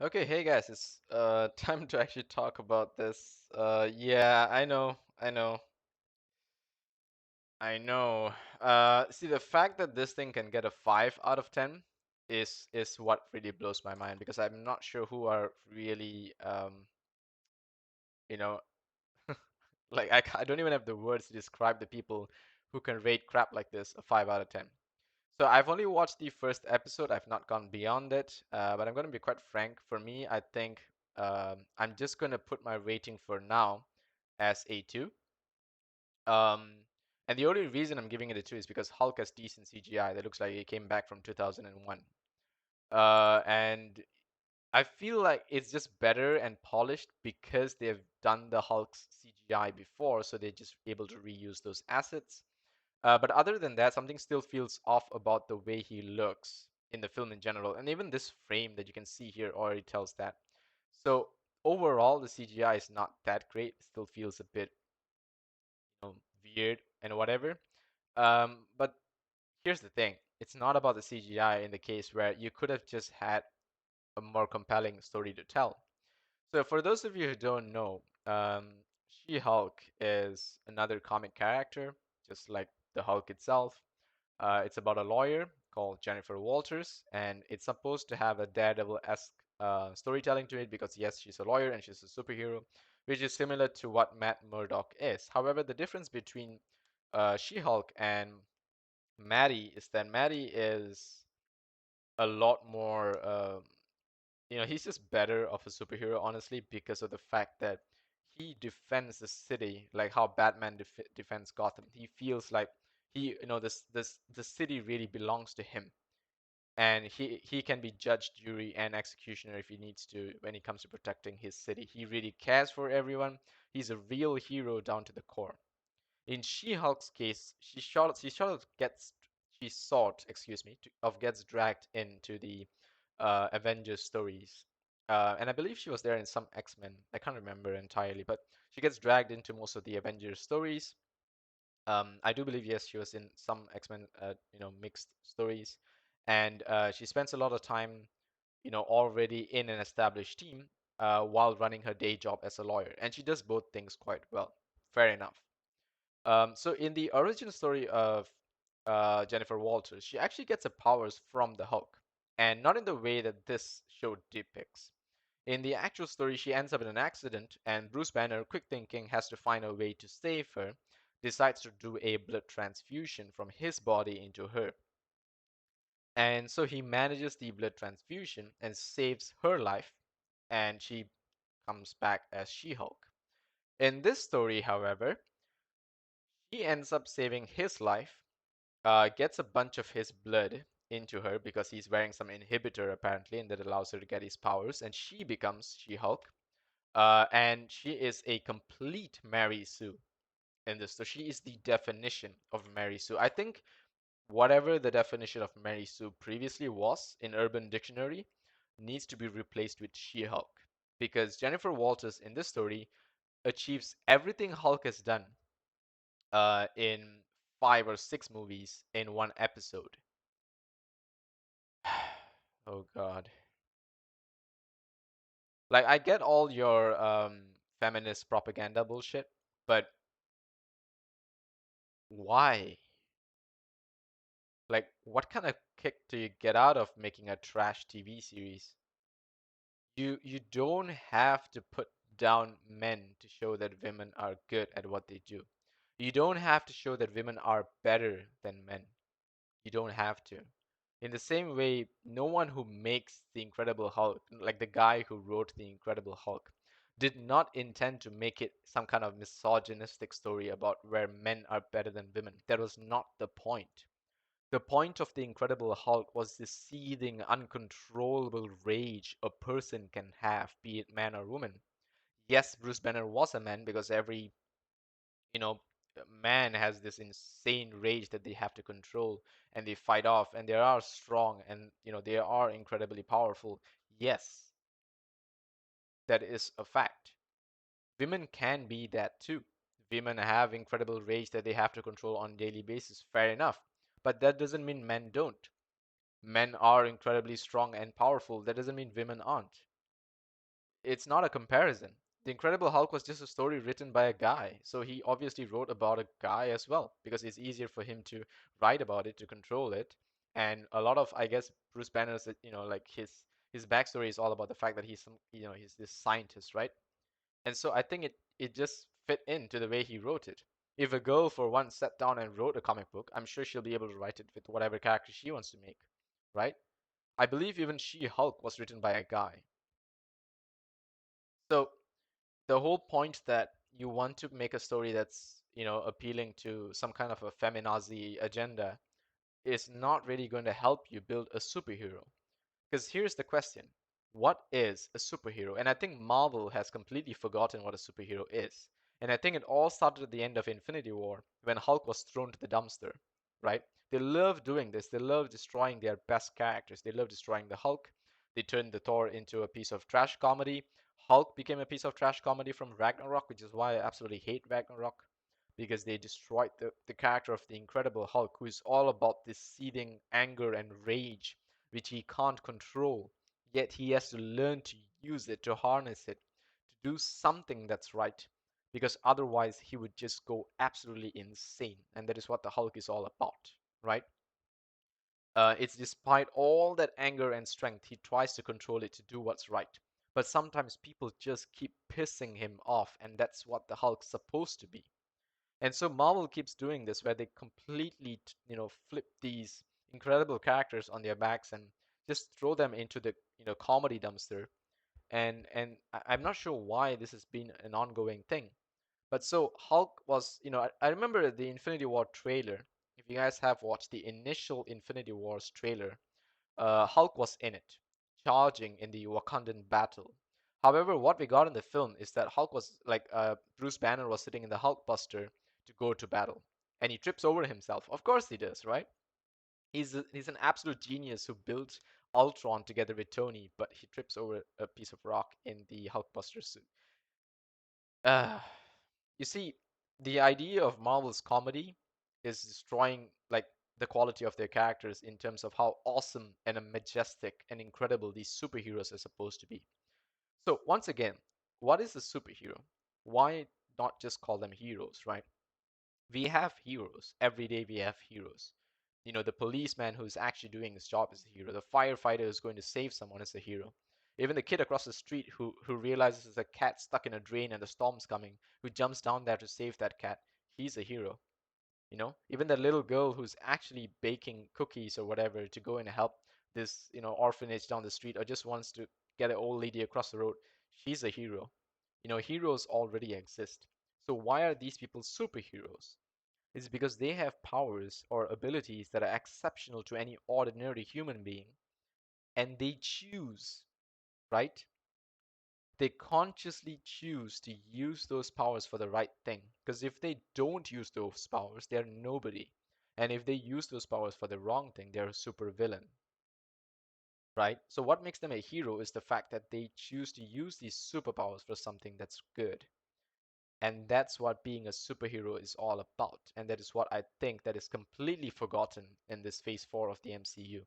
Okay, hey guys, it's time to actually talk about this. Yeah, I know. See, the fact that this thing can get a 5 out of 10 is what really blows my mind because I'm not sure who are really you know, like I don't even have the words to describe the people who can rate crap like this a 5 out of 10. So I've only watched the first episode. I've not gone beyond it, but I'm going to be quite frank. For me, I think I'm just going to put my rating for now as a 2. Um, and the only reason I'm giving it a 2 is because Hulk has decent CGI that looks like it came back from 2001. And I feel like it's just better and polished because they've done the Hulk's CGI before, so they're just able to reuse those assets. But other than that, something still feels off about the way he looks in the film in general. And even this frame that you can see here already tells that. So overall, the CGI is not that great. It still feels a bit weird and whatever. But here's the thing. It's not about the CGI in the case where you could have just had a more compelling story to tell. So for those of you who don't know, She-Hulk is another comic character, just like the Hulk itself. It's about a lawyer called Jennifer Walters, and it's supposed to have a Daredevil-esque storytelling to it because, yes, she's a lawyer and she's a superhero, which is similar to what Matt Murdock is. However, the difference between She-Hulk and Maddie is that Maddie is a lot more, he's just better of a superhero, honestly, because of the fact that he defends the city like how Batman defends Gotham. He feels like the city really belongs to him, and he can be judge, jury, and executioner if he needs to when it comes to protecting his city. He really cares for everyone. He's a real hero down to the core. In She-Hulk's case, she sort, excuse me, of gets dragged into the Avengers stories. And I believe she was there in some X-Men. I can't remember entirely, but she gets dragged into most of the Avengers stories. I do believe, yes, she was in some X-Men, mixed stories, and she spends a lot of time, already in an established team, while running her day job as a lawyer, and she does both things quite well. Fair enough. So in the origin story of Jennifer Walters, she actually gets her powers from the Hulk, and not in the way that this show depicts. In the actual story, she ends up in an accident, and Bruce Banner, quick thinking, has to find a way to save her, decides to do a blood transfusion from his body into her. And so he manages the blood transfusion and saves her life, and she comes back as She-Hulk. In this story, however, he ends up saving his life, gets a bunch of his blood into her because he's wearing some inhibitor apparently, and that allows her to get his powers, and she becomes She-Hulk. And she is a complete Mary Sue in this. So she is the definition of Mary Sue. I think whatever the definition of Mary Sue previously was in Urban Dictionary needs to be replaced with She-Hulk because Jennifer Walters in this story achieves everything Hulk has done in 5 or 6 movies in one episode. Oh God. Like I get all your feminist propaganda bullshit, but why? Like what kind of kick do you get out of making a trash TV series? You don't have to put down men to show that women are good at what they do. You don't have to show that women are better than men. You don't have to. In the same way, no one who makes The Incredible Hulk, like the guy who wrote The Incredible Hulk, did not intend to make it some kind of misogynistic story about where men are better than women. That was not the point. The point of The Incredible Hulk was the seething, uncontrollable rage a person can have, be it man or woman. Yes, Bruce Banner was a man because every, you know, man has this insane rage that they have to control and they fight off, and they are strong and, they are incredibly powerful. Yes, that is a fact. Women can be that too. Women have incredible rage that they have to control on a daily basis. Fair enough. But that doesn't mean men don't. Men are incredibly strong and powerful. That doesn't mean women aren't. it's not a comparison. The Incredible Hulk was just a story written by a guy, so he obviously wrote about a guy as well because it's easier for him to write about it, to control it. And a lot of, I guess, Bruce Banner's, like his backstory is all about the fact that he's this scientist, right? And so I think it just fit into the way he wrote it. If a girl for once sat down and wrote a comic book, I'm sure she'll be able to write it with whatever character she wants to make, right? I believe even She-Hulk was written by a guy. So the whole point that you want to make a story that's, appealing to some kind of a feminazi agenda is not really going to help you build a superhero. Because here's the question. What is a superhero? And I think Marvel has completely forgotten what a superhero is. And I think it all started at the end of Infinity War when Hulk was thrown to the dumpster, right? They love doing this. They love destroying their best characters. They love destroying the Hulk. They turned the Thor into a piece of trash comedy. Hulk became a piece of trash comedy from Ragnarok, which is why I absolutely hate Ragnarok because they destroyed the character of the Incredible Hulk, who is all about this seething anger and rage which he can't control, yet he has to learn to use it, to harness it, to do something that's right, because otherwise he would just go absolutely insane. And that is what the Hulk is all about, right? It's despite all that anger and strength, he tries to control it to do what's right. But sometimes people just keep pissing him off, and that's what the Hulk's supposed to be. And so Marvel keeps doing this where they completely, flip these incredible characters on their backs and just throw them into the, comedy dumpster. And I'm not sure why this has been an ongoing thing. But so Hulk was, I remember the Infinity War trailer. If you guys have watched the initial Infinity Wars trailer, Hulk was in it, charging in the Wakandan battle. However, what we got in the film is that Hulk was like Bruce Banner was sitting in the Hulkbuster to go to battle, and he trips over himself. Of course he does, right? He's an absolute genius who built Ultron together with Tony, but he trips over a piece of rock in the Hulkbuster suit. Uh, you see, the idea of Marvel's comedy is destroying like the quality of their characters in terms of how awesome and majestic and incredible these superheroes are supposed to be. So once again, what is a superhero? Why not just call them heroes, right? We have heroes. Every day we have heroes. The policeman who's actually doing his job is a hero. The firefighter who's going to save someone is a hero. Even the kid across the street who realizes there's a cat stuck in a drain and the storm's coming, who jumps down there to save that cat, he's a hero. Even the little girl who's actually baking cookies or whatever to go and help this, orphanage down the street or just wants to get an old lady across the road, she's a hero. Heroes already exist. So why are these people superheroes? It's because they have powers or abilities that are exceptional to any ordinary human being, and they choose, right? They consciously choose to use those powers for the right thing. Because if they don't use those powers, they're nobody. And if they use those powers for the wrong thing, they're a super villain, right? So what makes them a hero is the fact that they choose to use these superpowers for something that's good. And that's what being a superhero is all about. And that is what I think that is completely forgotten in this phase 4 of the MCU.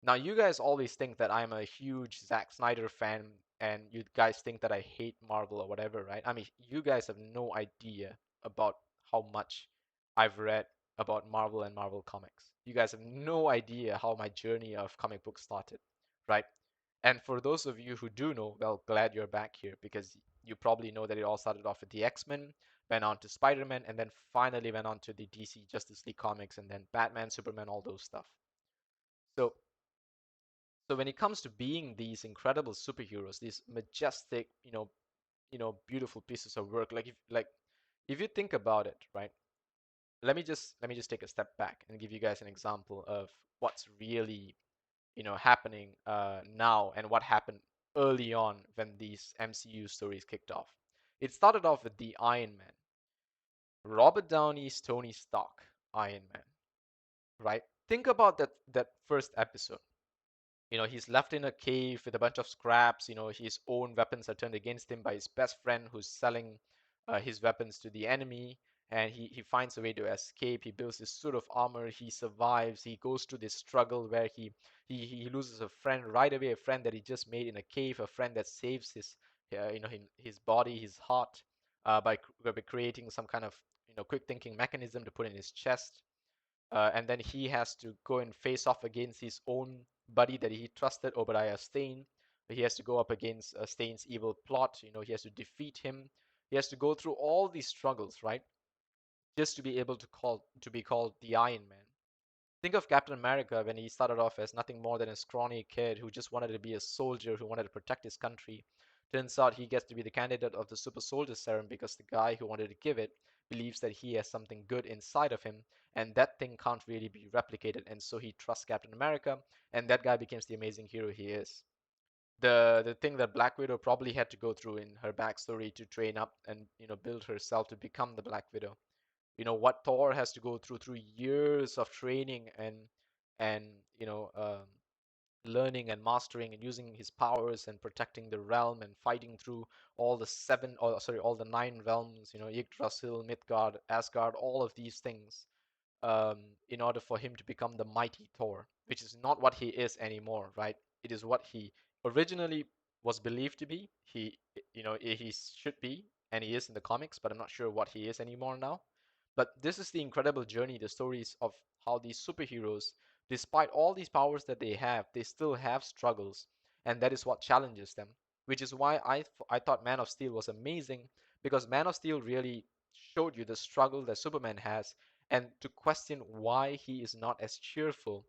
Now, you guys always think that I'm a huge Zack Snyder fan, and you guys think that I hate Marvel or whatever, right? I mean, you guys have no idea about how much I've read about Marvel and Marvel comics. You guys have no idea how my journey of comic books started, right? And for those of you who do know, well, glad you're back here because you probably know that it all started off with the X-Men, went on to Spider-Man, and then finally went on to the DC Justice League comics, and then Batman, Superman, all those stuff. So so when it comes to being these incredible superheroes, these majestic, beautiful pieces of work, if you think about it, right? Let me just take a step back and give you guys an example of what's really, happening now and what happened early on when these MCU stories kicked off. It started off with the Iron Man. Robert Downey's Tony Stark, Iron Man, right? Think about that first episode. He's left in a cave with a bunch of scraps. His own weapons are turned against him by his best friend who's selling his weapons to the enemy. and he finds a way to escape. He builds this suit of armor. He survives. He goes through this struggle where he loses a friend right away, a friend that he just made in a cave, a friend that saves his his body, his heart, by creating some kind of quick thinking mechanism to put in his chest. And then he has to go and face off against his own buddy that he trusted, Obadiah Stane. He has to go up against Stane's evil plot. He has to defeat him. He has to go through all these struggles, right? Just to be able to be called the Iron Man. Think of Captain America when he started off as nothing more than a scrawny kid who just wanted to be a soldier who wanted to protect his country. Turns out he gets to be the candidate of the super soldier serum because the guy who wanted to give it believes that he has something good inside of him, and that thing can't really be replicated, and so he trusts Captain America, and that guy becomes the amazing hero he is. The thing that Black Widow probably had to go through in her backstory to train up and build herself to become the Black Widow. What Thor has to go through years of training and learning and mastering and using his powers and protecting the realm and fighting through all the seven, or sorry, all the nine realms, Yggdrasil, Midgard, Asgard, all of these things, in order for him to become the mighty Thor, which is not what he is anymore, right? It is what he originally was believed to be. He should be, and he is in the comics, but I'm not sure what he is anymore now. But this is the incredible journey, the stories of how these superheroes, despite all these powers that they still have struggles, and that is what challenges them. Which is why I thought Man of Steel was amazing, because Man of Steel really showed you the struggle that Superman has, and to question why he is not as cheerful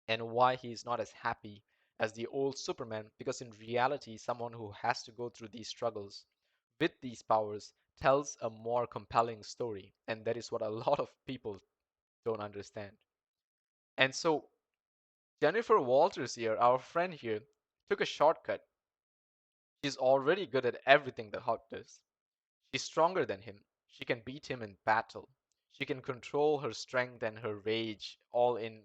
and why he is not as happy as the old Superman, because in reality, someone who has to go through these struggles with these powers tells a more compelling story, and that is what a lot of people don't understand. And so, Jennifer Walters here, our friend here, took a shortcut. She's already good at everything the Hulk does. She's stronger than him. She can beat him in battle. She can control her strength and her rage all in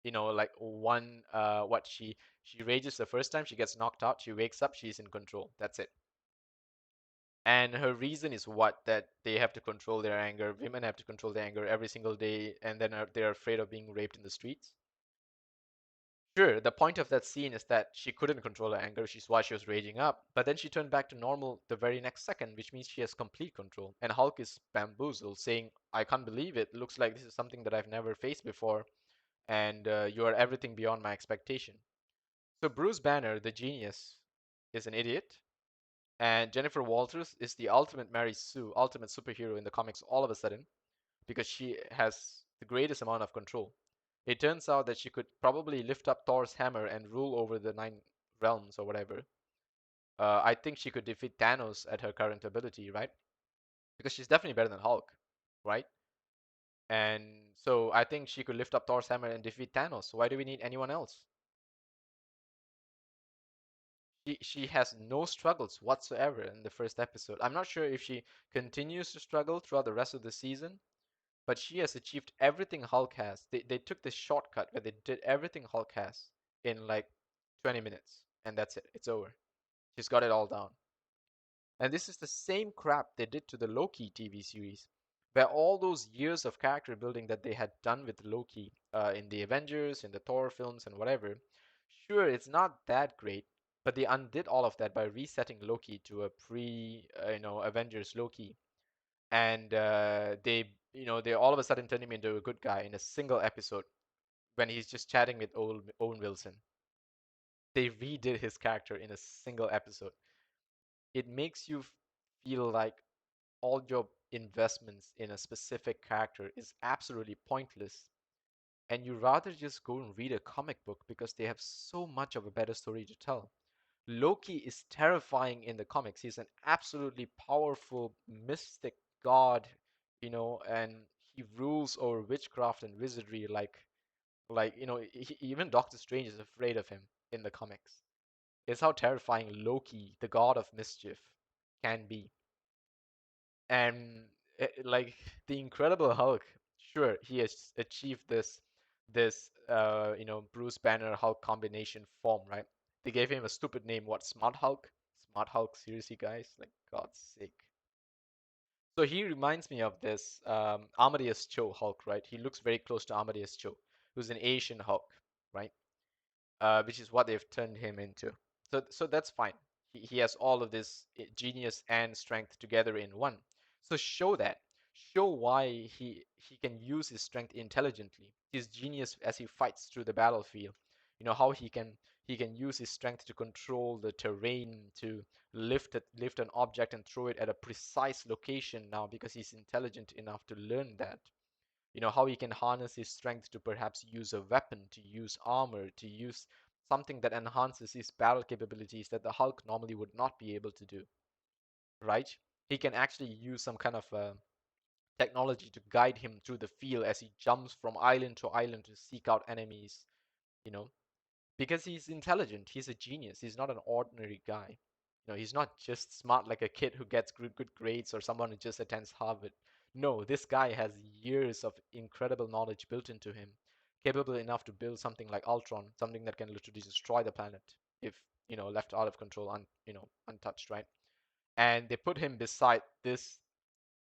like one what she rages the first time, she gets knocked out, she wakes up, she's in control. That's it. And her reason is what? That they have to control their anger. Women have to control their anger every single day, and then they're afraid of being raped in the streets. Sure, the point of that scene is that she couldn't control her anger, which is why she was raging up, but then she turned back to normal the very next second, which means she has complete control. And Hulk is bamboozled, saying, I can't believe it. Looks like this is something that I've never faced before, and you are everything beyond my expectation. So Bruce Banner, the genius, is an idiot, and Jennifer Walters is the ultimate Mary Sue, ultimate superhero in the comics all of a sudden, because she has the greatest amount of control. It turns out that she could probably lift up Thor's hammer and rule over the nine realms or whatever. I think she could defeat Thanos at her current ability, right? Because she's definitely better than Hulk, right? And so I think she could lift up Thor's hammer and defeat Thanos. Why do we need anyone else? She has no struggles whatsoever in the first episode. I'm not sure if she continues to struggle throughout the rest of the season, but she has achieved everything Hulk has. They took this shortcut where they did everything Hulk has in like 20 minutes, and that's it. It's over. She's got it all down. And this is the same crap they did to the Loki TV series, where all those years of character building that they had done with Loki in the Avengers, in the Thor films, and whatever, sure, it's not that great, but they undid all of that by resetting Loki to a Avengers Loki, and they all of a sudden turned him into a good guy in a single episode when he's just chatting with Owen Wilson. They redid his character in a single episode. It makes you feel like all your investments in a specific character is absolutely pointless, and you rather just go and read a comic book because they have so much of a better story to tell. Loki is terrifying in the comics. He's an absolutely powerful mystic god, and he rules over witchcraft and wizardry even Doctor Strange is afraid of him in the comics. It's how terrifying Loki, the god of mischief, can be. And like the Incredible Hulk, sure, he has achieved this Bruce Banner Hulk combination form, right? They gave him a stupid name, what, Smart Hulk? Smart Hulk, seriously, guys? Like, God's sake. So he reminds me of this Amadeus Cho Hulk, right? He looks very close to Amadeus Cho, who's an Asian Hulk, right? Which is what they've turned him into. So that's fine. He has all of this genius and strength together in one. So show that. Show why he can use his strength intelligently. His genius as he fights through the battlefield. You know how he can use his strength to control the terrain, to lift an object and throw it at a precise location now because he's intelligent enough to learn that. You know how he can harness his strength to perhaps use a weapon, to use armor, to use something that enhances his battle capabilities that the Hulk normally would not be able to do, right? He can actually use some kind of technology to guide him through the field as he jumps from island to island to seek out enemies, you know, because he's intelligent. He's a genius. He's not an ordinary guy. You know, he's not just smart like a kid who gets good grades or someone who just attends Harvard. No, this guy has years of incredible knowledge built into him, capable enough to build something like Ultron, something that can literally destroy the planet if, left out of control, untouched, right? And they put him beside this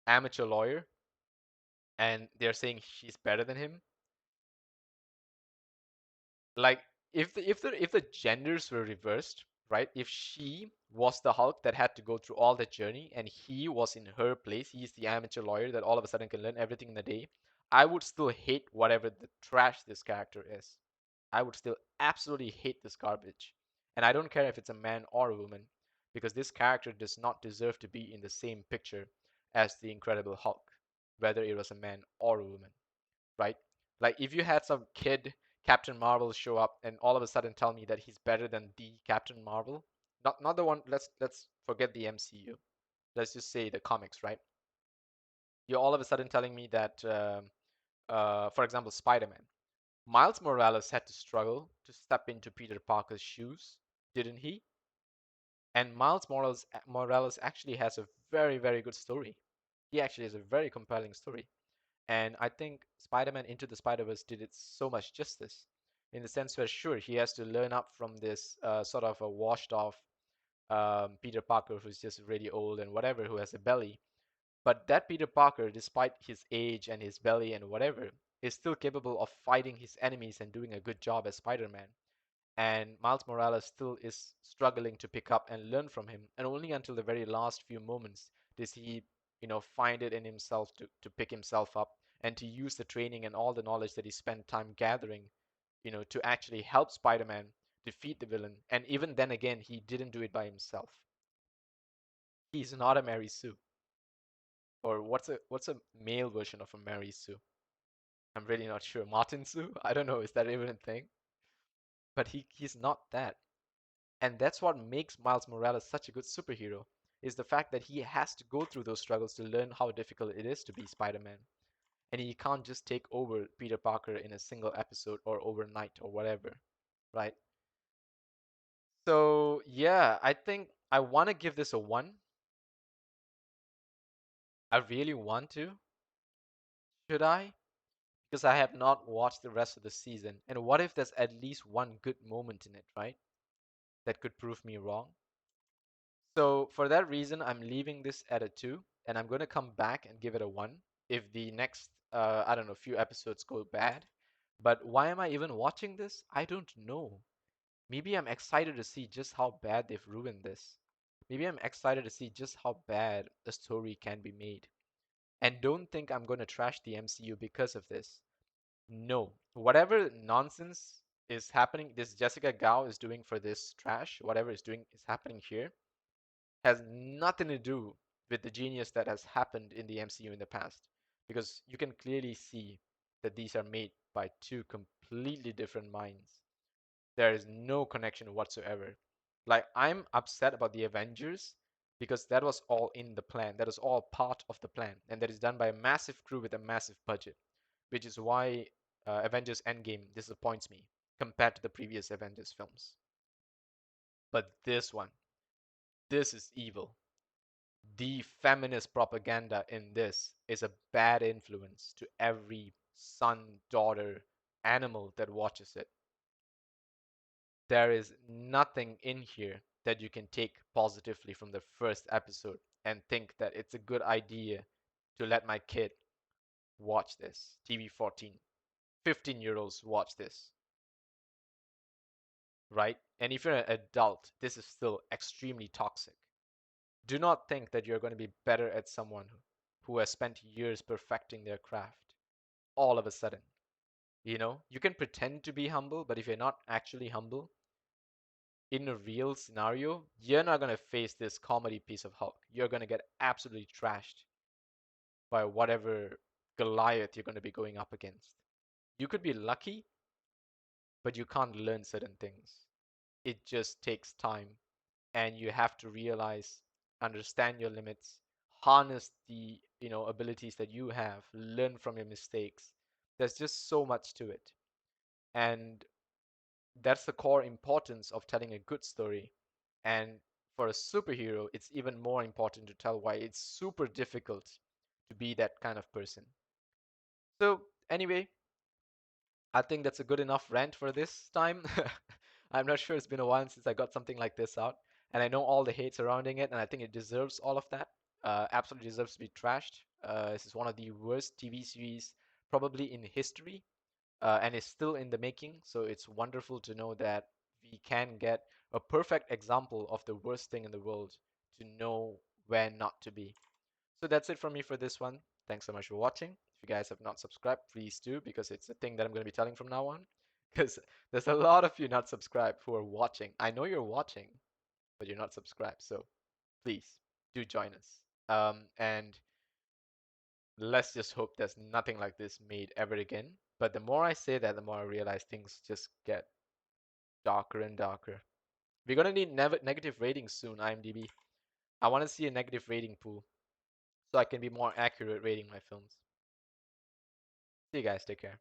amateur lawyer, and they're saying she's better than him. Like, if the genders were reversed, right? If she was the Hulk that had to go through all that journey and he was in her place, he's the amateur lawyer that all of a sudden can learn everything in a day, I would still hate whatever the trash this character is. I would still absolutely hate this garbage. And I don't care if it's a man or a woman, because this character does not deserve to be in the same picture as the Incredible Hulk, whether it was a man or a woman, right? Like if you had some kid Captain Marvel show up and all of a sudden tell me that he's better than the Captain Marvel, not the one. Let's forget the MCU. Let's just say the comics, right? You're all of a sudden telling me that, for example, Spider-Man. Miles Morales had to struggle to step into Peter Parker's shoes, didn't he? And Miles Morales actually has a very, very good story. He actually has a very compelling story. And I think Spider-Man Into the Spider-Verse did it so much justice in the sense where, sure, he has to learn up from this sort of a washed off Peter Parker who's just really old and whatever, who has a belly. But that Peter Parker, despite his age and his belly and whatever, is still capable of fighting his enemies and doing a good job as Spider-Man. And Miles Morales still is struggling to pick up and learn from him. And only until the very last few moments does he, find it in himself to pick himself up and to use the training and all the knowledge that he spent time gathering, to actually help Spider-Man defeat the villain. And even then again, he didn't do it by himself. He's not a Mary Sue. Or what's a male version of a Mary Sue? I'm really not sure. Martin Sue? I don't know. Is that even a thing? But he's not that. And that's what makes Miles Morales such a good superhero, is the fact that he has to go through those struggles to learn how difficult it is to be Spider-Man. And he can't just take over Peter Parker in a single episode or overnight or whatever, right? So, yeah, I think I want to give this a 1. I really want to. Should I? Because I have not watched the rest of the season. And what if there's at least one good moment in it, right? That could prove me wrong. So for that reason, I'm leaving this at a 2, and I'm going to come back and give it a 1 if the next, I don't know, few episodes go bad. But why am I even watching this? I don't know. Maybe I'm excited to see just how bad they've ruined this. Maybe I'm excited to see just how bad a story can be made. And don't think I'm going to trash the MCU because of this. No. Whatever nonsense is happening, this Jessica Gao is doing for this trash, whatever is doing is happening here, has nothing to do with the genius that has happened in the MCU in the past. Because you can clearly see that these are made by two completely different minds. There is no connection whatsoever. Like, I'm upset about the Avengers because that was all in the plan. That is all part of the plan. And that is done by a massive crew with a massive budget. Which is why Avengers Endgame disappoints me compared to the previous Avengers films. But this is evil. The feminist propaganda in this is a bad influence to every son, daughter, animal that watches it. There is nothing in here that you can take positively from the first episode and think that it's a good idea to let my kid watch this. TV 14. 15-year-olds watch this, right? And if you're an adult, this is still extremely toxic. Do not think that you're going to be better at someone who has spent years perfecting their craft all of a sudden. You know, you can pretend to be humble, but if you're not actually humble in a real scenario, you're not going to face this comedy piece of Hulk. You're going to get absolutely trashed by whatever Goliath you're going to be going up against. You could be lucky, but you can't learn certain things. It just takes time, and you have to realize, understand your limits, harness the, abilities that you have, learn from your mistakes. There's just so much to it. And that's the core importance of telling a good story. And for a superhero, it's even more important to tell why it's super difficult to be that kind of person. So, anyway, I think that's a good enough rant for this time. I'm not sure, it's been a while since I got something like this out. And I know all the hate surrounding it, and I think it deserves all of that. Absolutely deserves to be trashed. This is one of the worst TV series probably in history, and is still in the making. So it's wonderful to know that we can get a perfect example of the worst thing in the world to know when not to be. So that's it from me for this one. Thanks so much for watching. If you guys have not subscribed, please do, because it's a thing that I'm going to be telling from now on. Because there's a lot of you not subscribed who are watching. I know you're watching, but you're not subscribed. So please do join us. And let's just hope there's nothing like this made ever again. But the more I say that, the more I realize things just get darker and darker. We're gonna need negative ratings soon, IMDb. I want to see a negative rating pool so I can be more accurate rating my films. See you guys, take care.